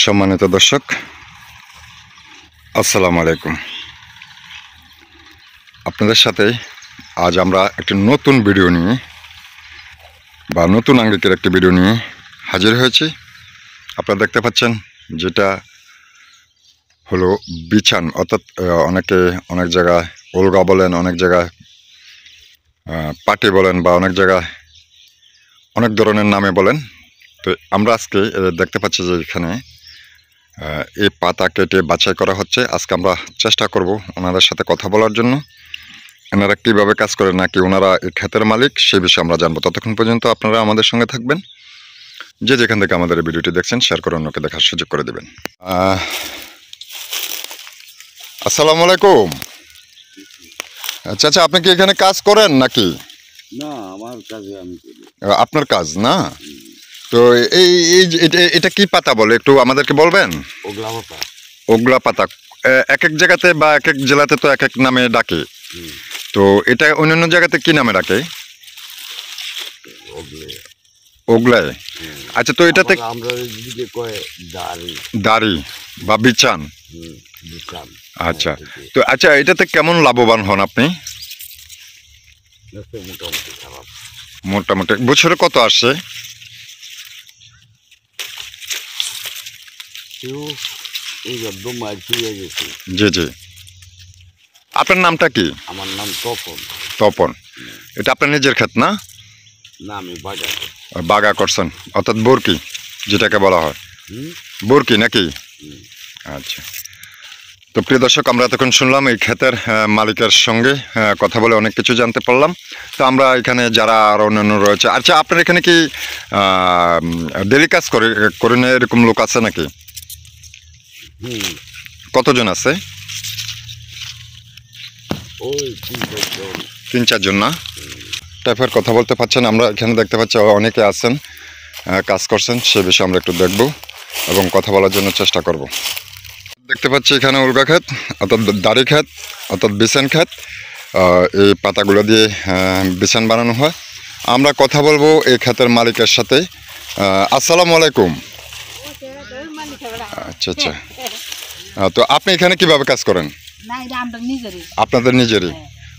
সম্মানিত দর্শক, আসসালামু আলাইকুম। আপনাদের সাথে আজ আমরা একটি নতুন ভিডিও নিয়ে বা নতুন আঙ্গিকের একটি ভিডিও নিয়ে হাজির হয়েছি। আপনারা দেখতে পাচ্ছেন যেটা হলো বিছান, অর্থাৎ অনেকে অনেক জায়গায় ওলগা বলেন, অনেক জায়গায় পাটি বলেন, বা অনেক জায়গায় অনেক ধরনের নামে বলেন। তো আমরা আজকে দেখতে পাচ্ছি যে এখানে এই পাতা কেটে বাছাই করা হচ্ছে। আজকে আমরা চেষ্টা করব ওনাদের সাথে কথা বলার জন্য। ওনারা কীভাবে কাজ করেন, নাকি ওনারা এই ক্ষেতের মালিক, সে বিষয়ে আমরা জানবো। ততক্ষণ পর্যন্ত আপনারা আমাদের সঙ্গে থাকবেন। যে যেখান থেকে আমাদের এই ভিডিওটি দেখছেন, শেয়ার করে অন্যকে দেখার সুযোগ করে দেবেন। আসসালামু আলাইকুম। আচ্ছা, আপনি কি এখানে কাজ করেন নাকি? না, আমার কাজে আমি করি। আপনার কাজ না? তো এটা কি পাতা বলে, একটু আমাদেরকে বলবেন? ওগলা পাতা। ওগলা পাতা এক এক জায়গাতে বা এক এক জেলাতে তো এক এক নামে ডাকে। তো এটা অন্যান্য জায়গাতে কি নামে ডাকে? ওগলায়। আচ্ছা, তো এটাতে আমরা দিকে কয় দাড়ি। দাড়ি বা বিছান। বিছান। আচ্ছা, তো আচ্ছা, এটাতে কেমন লাভবান হন আপনি? মোটামুটি খারাপ। মোটামুটি বছরে কত আসছে? জি জি। আপনার নামটা কি? আমার নাম তপন। তপন। এটা আপনার নিজের ক্ষেত না? না, আমি বাগা করছেন, অর্থাৎ বরকি যেটাকে বলা হয়, বরকি নাকি? আচ্ছা, তো প্রিয় দর্শক, আমরা এতক্ষণ শুনলাম এই ক্ষেতের মালিকের সঙ্গে কথা বলে অনেক কিছু জানতে পারলাম। তো আমরা এখানে যারা আর অন্যান্য রয়েছে, আচ্ছা, আপনার এখানে কি ডেলি কাজ করেন এরকম লোক আছে নাকি? কতজন আছে? ওই 3-4 জন না? টাইপের কথা বলতে পারছেন। আমরা এখানে দেখতে পাচ্ছি অনেকে আছেন, কাজ করছেন, সে বিষয়ে আমরা একটু দেখব এবং কথা বলার জন্য চেষ্টা করব। দেখতে পাচ্ছি এখানে উলগা ক্ষেত, অর্থাৎ দাড়ি ক্ষেত, অর্থাৎ বিছান ক্ষেত। এই পাতাগুলো দিয়ে বিছান বানানো হয়। আমরা কথা বলবো এই ক্ষেতের মালিকের সাথে। আসসালামু আলাইকুম। আচ্ছা, তো আপনি এখানে কিভাবে কাজ করেন? আপনাদের নিজেরই?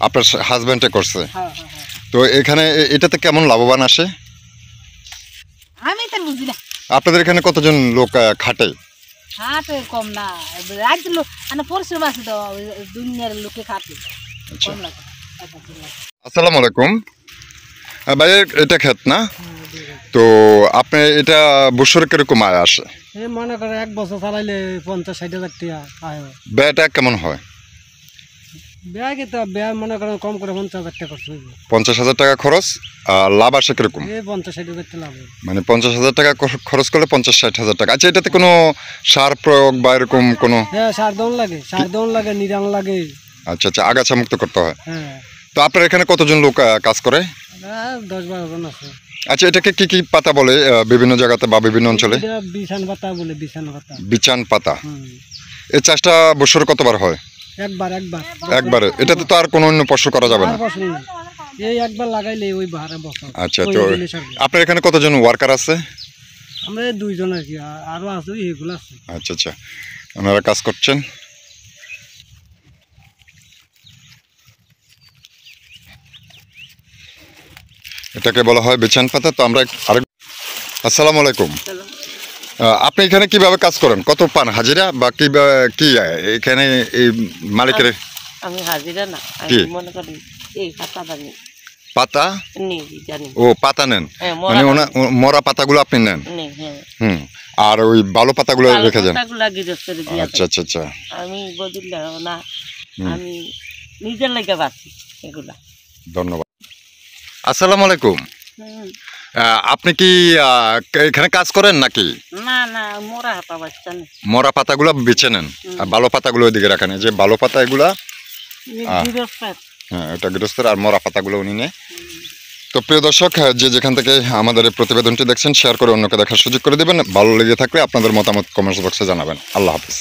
আপনার হাজব্যান্ডে করছে? তো এখানে এটাতে কেমন লাভবান আসে? আমি তো বুঝি না। আপনাদের এখানে কতজন লোক খাটে? খাটে কম না, রাজ্য লোক মানে পরিশ্রম আছে তো, দুনিয়ার লোকে খাটে কম লাগে। আসসালামু আলাইকুম ভাই, এটা ক্ষেত না? তো আপনি এটা বছরে কিরকম আয় আসে? মনে করে 1 বছর চালাইলে 50-60 হাজার টাকা আয় হয়। ব্যয়টা কেমন হয়? ব্যয় কি, ব্যয় মনে করেন কম করে 50,000 টাকা খরচ হইবে। 50,000 টাকা খরচ, লাভ আসে কিরকম? 50-60 হাজার টাকা লাভ হয়। মানে 50,000 টাকা খরচ করলে 50-60 হাজার টাকা। আচ্ছা, এটাতে কোনো সার প্রয়োগ বা এরকম কোনো? হ্যাঁ, সার দন লাগে, নিরান লাগে। আচ্ছা, আগাছা মুক্ত করতে হয়। হ্যাঁ। তো আপনার এখানে কতজন লোক কাজ করে? 10-12 জন আছে। আচ্ছা, এটাকে কি পাতা বলে বিভিন্ন জায়গাতে বা বিভিন্ন অঞ্চলে? বিছান পাতা বলে। বিছান পাতা। এই চাষটা বছরে কতবার হয়? একবারে। এটাতে তো আর কোনো অন্য ফসল করা যাবে না? এই একবার লাগাইলে ওই বারে বছর। আচ্ছা, তো আপনার এখানে কতজন ওয়ার্কার আছে? আমরা 2 জন আর কি, আরো আছে এগুলো আছে। আচ্ছা, ওনারা কাজ করছেন। এটাকে বলা হয় বিছান পাতা। তো আমরা আরেক। আসসালামু আলাইকুম। আপনি এখানে কিভাবে কাজ করেন? কত পান হাজিরা বা কি এখানে এই মালিকের? আমি হাজিরা না, কি মনে করি এই পাতা বানি পাতা নেই জানি। ও, পাতা নেন, মানে মরা পাতাগুলো আপনি নেন? আর ওই ভালো পাতাগুলো রেখে যান? আচ্ছা। আমি বদিল না, আমি নিজের লাগে বাঁচি এগুলা। ধন্যবাদ। আসসালামু আলাইকুম। আপনি কি এখানে কাজ করেন নাকি? না, মোরা হাতা বাচ্চা নেই। মরা পাতাগুলো বেছে নেন আর ভালো পাতাগুলো ওইদিকে রাখেন। যে ভালো পাতা এগুলা, হ্যাঁ, এটা গৃহস্থের, আর মরা পাতাগুলো উনি নেয়। তো প্রিয় দর্শক, যে যেখান থেকে আমাদের এই প্রতিবেদনটি দেখছেন, শেয়ার করে অন্যকে দেখার সুযোগ করে দেবেন। ভালো লেগে থাকলে আপনাদের মতামত কমেন্টস বক্সে জানাবেন। আল্লাহ হাফিজ।